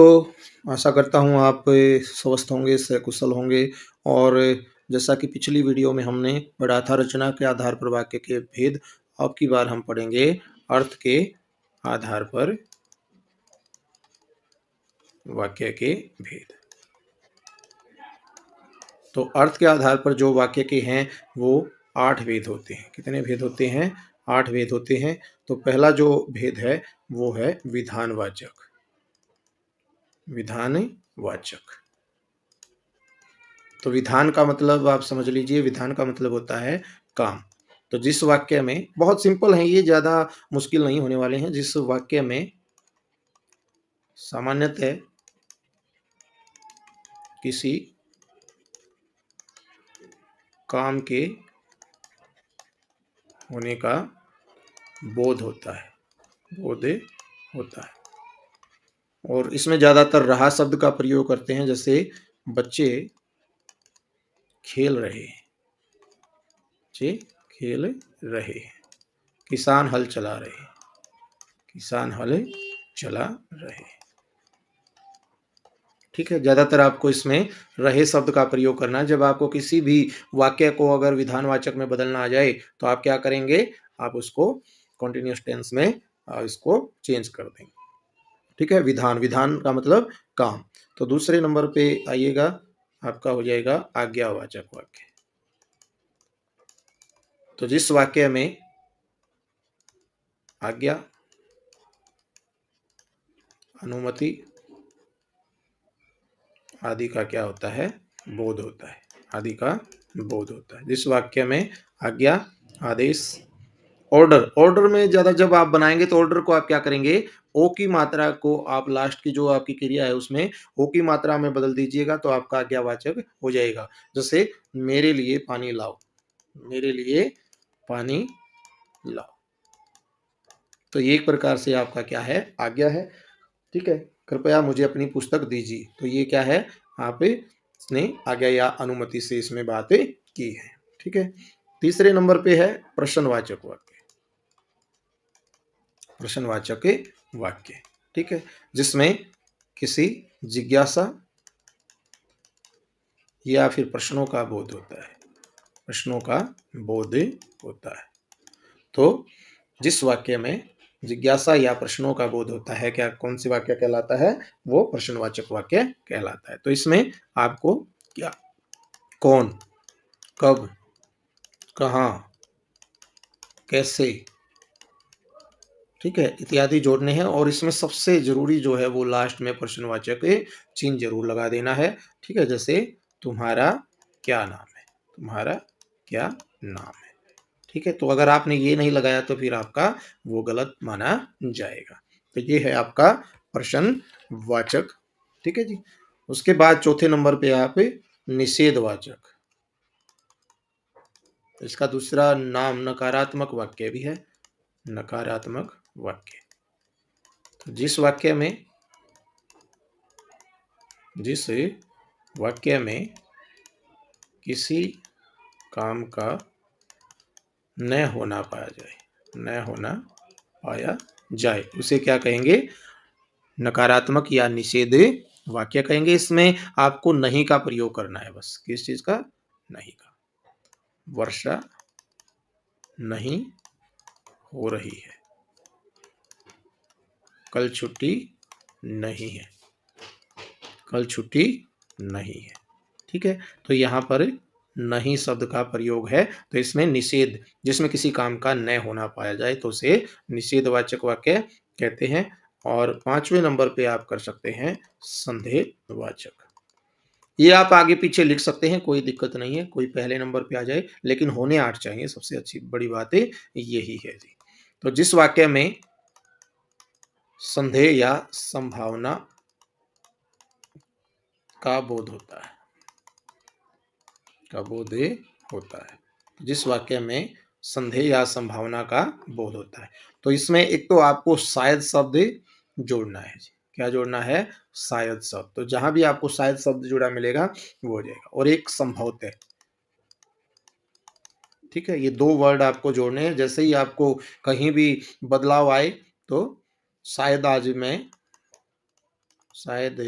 दोस्तों, आशा करता हूँ आप स्वस्थ होंगे, सकुशल होंगे और जैसा कि पिछली वीडियो में हमने पढ़ा था रचना के आधार पर वाक्य के भेद, अब की बार हम पढ़ेंगे अर्थ के आधार पर वाक्य के भेद। तो अर्थ के आधार पर जो वाक्य के हैं वो 8 भेद होते हैं। कितने भेद होते हैं? 8 भेद होते हैं। तो पहला जो भेद है वो है विधानवाचक। विधानवाचक। तो विधान का मतलब आप समझ लीजिए, विधान का मतलब होता है काम। तो जिस वाक्य में, बहुत सिंपल है ये, ज़्यादा मुश्किल नहीं होने वाले हैं, जिस वाक्य में सामान्यतः किसी काम के होने का बोध होता है, बोध होता है। और इसमें ज़्यादातर रहा शब्द का प्रयोग करते हैं, जैसे बच्चे खेल रहे हैं, बच्चे खेल रहे हैं, किसान हल चला रहे हैं, किसान हल चला रहे। ठीक है, ज़्यादातर आपको इसमें रहे शब्द का प्रयोग करना है। जब आपको किसी भी वाक्य को अगर विधानवाचक में बदलना आ जाए तो आप क्या करेंगे? आप उसको कॉन्टिन्यूअस टेंस में इसको चेंज कर देंगे। ठीक है, विधान, विधान का मतलब काम। तो दूसरे नंबर पे आइएगा, आपका हो जाएगा आज्ञावाचक वाक्य। तो जिस वाक्य में आज्ञा, अनुमति आदि का क्या होता है? बोध होता है, आदि का बोध होता है। जिस वाक्य में आज्ञा, आदेश, ऑर्डर, ऑर्डर में ज़्यादा जब आप बनाएंगे तो ऑर्डर को आप क्या करेंगे? ओ की मात्रा को आप लास्ट की जो आपकी क्रिया है उसमें ओ की मात्रा में बदल दीजिएगा तो आपका आज्ञावाचक हो जाएगा। जैसे मेरे लिए पानी लाओ, मेरे लिए पानी लाओ। तो ये एक प्रकार से आपका क्या है? आज्ञा है। ठीक है, कृपया मुझे अपनी पुस्तक दीजिए। तो ये क्या है? आपने आज्ञा या अनुमति से इसमें बातें की है। ठीक है, तीसरे नंबर पे है प्रश्नवाचक वाक्य। प्रश्नवाचक वाक्य, ठीक है, जिसमें किसी जिज्ञासा या फिर प्रश्नों का बोध होता है, प्रश्नों का बोध होता है। तो जिस वाक्य में जिज्ञासा या प्रश्नों का बोध होता है, क्या, कौन सी वाक्य कहलाता है? वो प्रश्नवाचक वाक्य कहलाता है। तो इसमें आपको क्या, कौन, कब, कहाँ, कैसे, ठीक है, इत्यादि जोड़ने हैं। और इसमें सबसे जरूरी जो है वो लास्ट में प्रश्नवाचक चिन्ह जरूर लगा देना है। ठीक है, जैसे तुम्हारा क्या नाम है, तुम्हारा क्या नाम है। ठीक है, तो अगर आपने ये नहीं लगाया तो फिर आपका वो गलत माना जाएगा। तो ये है आपका प्रश्नवाचक। ठीक है जी। उसके बाद चौथे नंबर पे आप निषेधवाचक। इसका दूसरा नाम नकारात्मक वाक्य भी है, नकारात्मक वाक्य। तो जिस वाक्य में किसी काम का न होना पाया जाए, न होना पाया जाए, उसे क्या कहेंगे? नकारात्मक या निषेध वाक्य कहेंगे। इसमें आपको नहीं का प्रयोग करना है, बस किस चीज का? नहीं का। वर्षा नहीं हो रही है, कल छुट्टी नहीं है, कल छुट्टी नहीं है। ठीक है, तो यहाँ पर नहीं शब्द का प्रयोग है। तो इसमें निषेध, जिसमें किसी काम का न होना पाया जाए तो उसे निषेधवाचक वाक्य कहते हैं। और पांचवें नंबर पे आप कर सकते हैं संदेहवाचक। ये आप आगे पीछे लिख सकते हैं, कोई दिक्कत नहीं है, कोई पहले नंबर पे आ जाए, लेकिन होने 8 चाहिए। सबसे अच्छी बड़ी बात है यही है जी। तो जिस वाक्य में संदेह या संभावना का बोध होता है, का बोध होता है, जिस वाक्य में संदेह या संभावना का बोध होता है, तो इसमें एक तो आपको शायद शब्द जोड़ना है जी। क्या जोड़ना है? शायद शब्द। तो जहां भी आपको शायद शब्द जुड़ा मिलेगा वो हो जाएगा। और एक संभवतः। ठीक है, ये दो वर्ड आपको जोड़ने हैं। जैसे ही आपको कहीं भी बदलाव आए तो शायद आज मैं शायद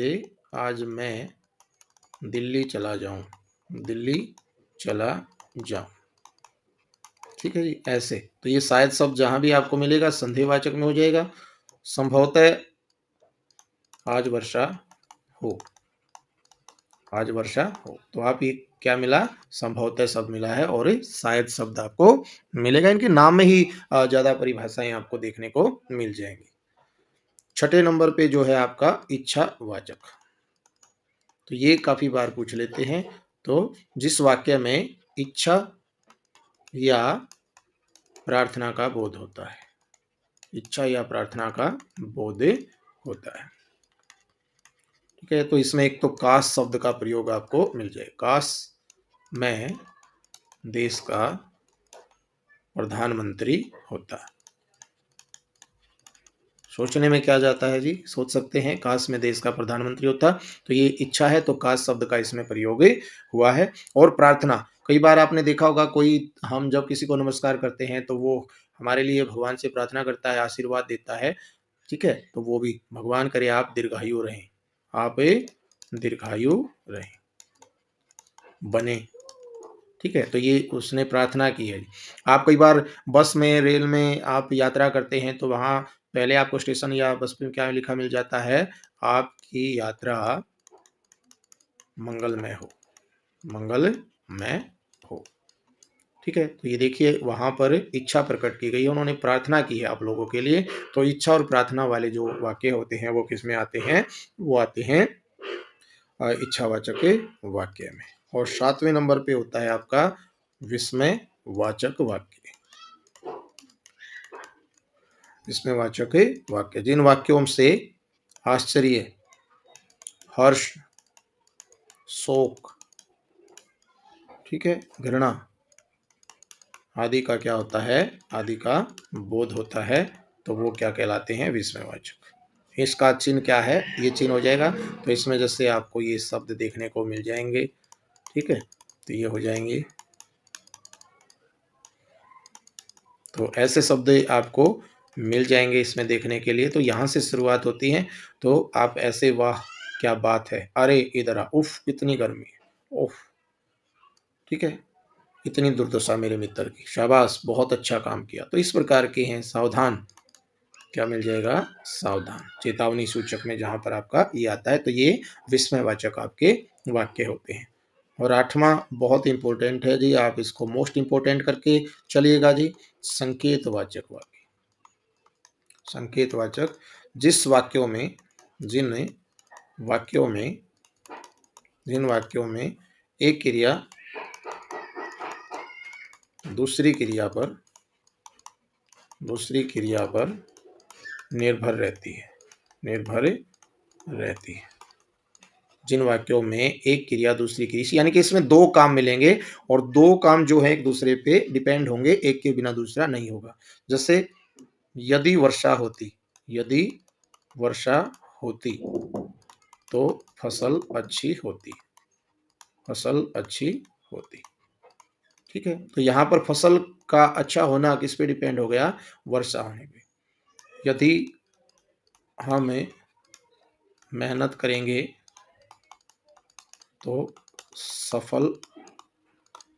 आज मैं दिल्ली चला जाऊं, दिल्ली चला जाऊं। ठीक है जी, ऐसे तो ये शायद शब्द जहां भी आपको मिलेगा संधिवाचक में हो जाएगा। संभवतः आज वर्षा हो, आज वर्षा हो, तो आप ये क्या मिला, संभवतः शब्द मिला है और शायद शब्द आपको मिलेगा। इनके नाम में ही ज्यादा परिभाषाएं आपको देखने को मिल जाएंगी। छठे नंबर पे जो है आपका इच्छावाचक, तो ये काफी बार पूछ लेते हैं। तो जिस वाक्य में इच्छा या प्रार्थना का बोध होता है, इच्छा या प्रार्थना का बोध होता है। ठीक है, तो इसमें एक तो काश शब्द का प्रयोग आपको मिल जाए, काश मैं देश का प्रधानमंत्री होता। सोचने में क्या जाता है जी, सोच सकते हैं, काश में देश का प्रधानमंत्री होता, तो ये इच्छा है, तो काश शब्द का इसमें प्रयोग हुआ है। और प्रार्थना, कई बार आपने देखा होगा कोई, हम जब किसी को नमस्कार करते हैं तो वो हमारे लिए भगवान से प्रार्थना करता है, आशीर्वाद देता है। ठीक है, तो वो भी भगवान करे आप दीर्घायु रहें, आप दीर्घायु रहें, बने। ठीक है, तो ये उसने प्रार्थना की है। आप कई बार बस में, रेल में आप यात्रा करते हैं तो वहाँ पहले आपको स्टेशन या बस पे क्या लिखा मिल जाता है, आपकी यात्रा मंगलमय हो, मंगलमय हो। ठीक है, तो ये देखिए वहां पर इच्छा प्रकट की गई है, उन्होंने प्रार्थना की है आप लोगों के लिए। तो इच्छा और प्रार्थना वाले जो वाक्य होते हैं वो किस में आते हैं, वो आते हैं इच्छावाचक वाक्य में। और 7वें नंबर पे होता है आपका विस्मयवाचक वाक्य। विस्मयवाचक वाक्य, जिन वाक्यों से आश्चर्य, हर्ष, शोक, ठीक है, घृणा आदि का क्या होता है, आदि का बोध होता है, तो वो क्या कहलाते हैं, विस्मयवाचक। इसका चिन्ह क्या है, ये चिन्ह हो जाएगा। तो इसमें जैसे आपको ये शब्द देखने को मिल जाएंगे। ठीक है, तो ये हो जाएंगे, तो ऐसे शब्द आपको मिल जाएंगे इसमें देखने के लिए। तो यहाँ से शुरुआत होती है, तो आप ऐसे, वाह क्या बात है, अरे इधर आ, उफ कितनी गर्मी है, उफ, ठीक है, इतनी दुर्दशा मेरे मित्र की, शाबाश बहुत अच्छा काम किया। तो इस प्रकार के हैं। सावधान, क्या मिल जाएगा, सावधान, चेतावनी सूचक में जहां पर आपका ये आता है, तो ये विस्मयवाचक आपके वाक्य होते हैं। और 8वां बहुत इंपॉर्टेंट है जी, आप इसको मोस्ट इंपॉर्टेंट करके चलिएगा जी, संकेतवाचक वाक्य। संकेतवाचक, जिस वाक्यों में, जिन वाक्यों में, जिन वाक्यों में एक क्रिया दूसरी क्रिया पर निर्भर रहती है, निर्भर रहती है। जिन वाक्यों में एक क्रिया दूसरी क्रिया, यानी कि इसमें दो काम मिलेंगे और दो काम जो है एक दूसरे पे डिपेंड होंगे, एक के बिना दूसरा नहीं होगा। जैसे यदि वर्षा होती, यदि वर्षा होती तो फसल अच्छी होती, फसल अच्छी होती। ठीक है, तो यहाँ पर फसल का अच्छा होना किस पे डिपेंड हो गया, वर्षा होने पे। यदि हम मेहनत करेंगे तो सफल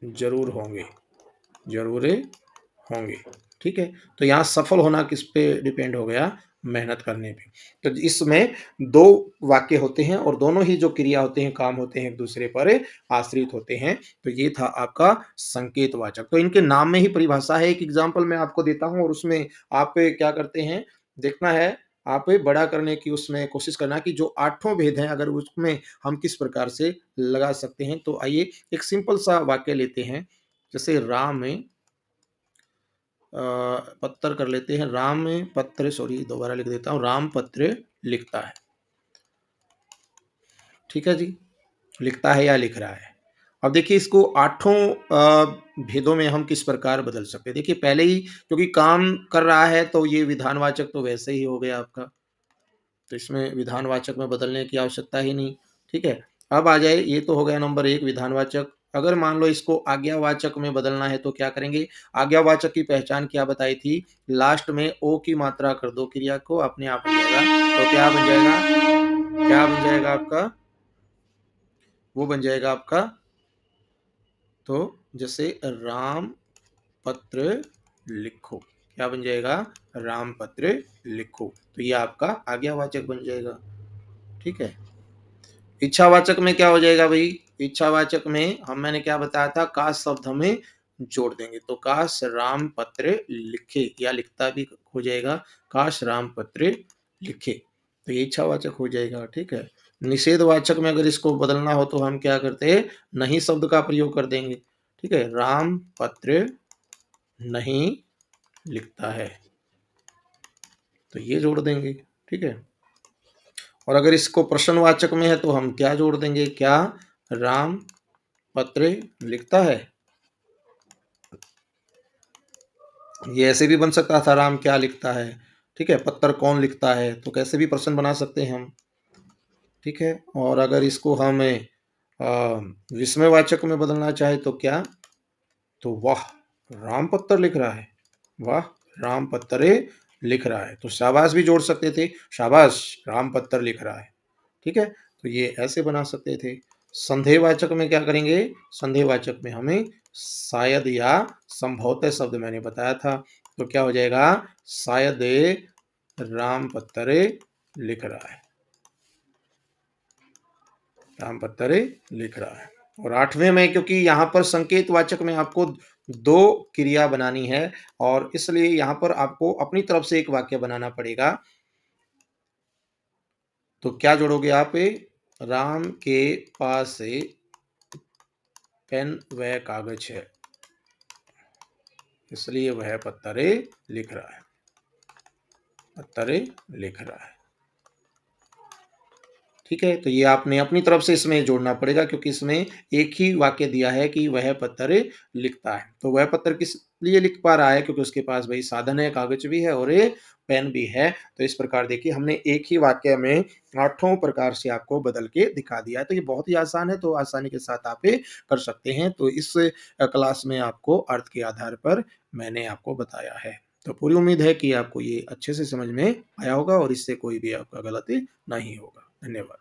जरूर होंगे, जरूर होंगे। ठीक है, तो यहाँ सफल होना किस पे डिपेंड हो गया, मेहनत करने पे। तो इसमें दो वाक्य होते हैं और दोनों ही जो क्रिया होते हैं, काम होते हैं, एक दूसरे पर आश्रित होते हैं। तो ये था आपका संकेतवाचक। तो इनके नाम में ही परिभाषा है। एक एग्जाम्पल मैं आपको देता हूं और उसमें आप क्या करते हैं, देखना है, आप बड़ा करने की उसमें कोशिश करना कि जो 8 भेद हैं अगर उसमें हम किस प्रकार से लगा सकते हैं। तो आइए एक सिंपल सा वाक्य लेते हैं, जैसे राम पत्र कर लेते हैं, राम पत्र, सॉरी दोबारा लिख देता हूं, राम पत्र लिखता है। ठीक है जी, लिखता है या लिख रहा है। अब देखिए इसको 8 भेदों में हम किस प्रकार बदल सकते हैं। देखिए पहले ही क्योंकि काम कर रहा है तो ये विधानवाचक तो वैसे ही हो गया आपका, तो इसमें विधानवाचक में बदलने की आवश्यकता ही नहीं। ठीक है, अब आ जाए, ये तो हो गया नंबर 1 विधानवाचक। अगर मान लो इसको आज्ञावाचक में बदलना है तो क्या करेंगे। आज्ञावाचक की पहचान क्या बताई थी, लास्ट में ओ की मात्रा कर दो क्रिया को, अपने आप बन जाएगा। तो क्या बन जाएगा, क्या बन जाएगा आपका, वो बन जाएगा आपका, तो जैसे राम पत्र लिखो, क्या बन जाएगा, राम पत्र लिखो, तो ये आपका आज्ञावाचक बन जाएगा। ठीक है। इच्छावाचक में क्या हो जाएगा भाई, इच्छावाचक में मैंने क्या बताया था, काश शब्द हमें जोड़ देंगे, तो काश राम पत्र लिखे, या लिखता भी हो जाएगा, काश राम पत्र लिखे, तो ये इच्छावाचक हो जाएगा। ठीक है। निषेधवाचक में अगर इसको बदलना हो तो हम क्या करते हैं, नहीं शब्द का प्रयोग कर देंगे। ठीक है, राम पत्र नहीं लिखता है, तो ये जोड़ देंगे। ठीक है। और अगर इसको प्रश्नवाचक में है तो हम क्या जोड़ देंगे, क्या राम पत्र लिखता है, ये ऐसे भी बन सकता था, राम क्या लिखता है। ठीक है, पत्र कौन लिखता है, तो कैसे भी प्रश्न बना सकते हैं हम। ठीक है। और अगर इसको हमें विस्मयवाचक में बदलना चाहे तो क्या, तो वाह राम पत्र लिख रहा है, वाह राम पत्र लिख रहा है, तो शाबाश भी जोड़ सकते थे, शाबाश राम पत्र लिख रहा है। ठीक है, तो ये ऐसे बना सकते थे। संदेहवाचक में क्या करेंगे, संदेहवाचक में हमें शायद या संभवतः शब्द मैंने बताया था, तो क्या हो जाएगा, शायद राम पत्र लिख रहा है, राम पत्र लिख रहा है। और 8वें में, क्योंकि यहाँ पर संकेतवाचक में आपको 2 क्रिया बनानी है, और इसलिए यहाँ पर आपको अपनी तरफ से एक वाक्य बनाना पड़ेगा। तो क्या जोड़ोगे आप, राम के पास पेन व कागज है, इसलिए वह पत्र लिख रहा है, पत्र लिख रहा है। ठीक है, तो ये आपने अपनी तरफ से इसमें जोड़ना पड़ेगा, क्योंकि इसमें एक ही वाक्य दिया है कि वह पत्र लिखता है, तो वह पत्र किस लिए लिख पा रहा है, क्योंकि उसके पास भाई साधन है, कागज भी है और पेन भी है। तो इस प्रकार देखिए हमने एक ही वाक्य में 8 प्रकार से आपको बदल के दिखा दिया है, तो ये बहुत ही आसान है, तो आसानी के साथ आप ये कर सकते हैं। तो इस क्लास में आपको अर्थ के आधार पर मैंने आपको बताया है, तो पूरी उम्मीद है कि आपको ये अच्छे से समझ में आया होगा और इससे कोई भी आपका गलती नहीं होगा। धन्यवाद।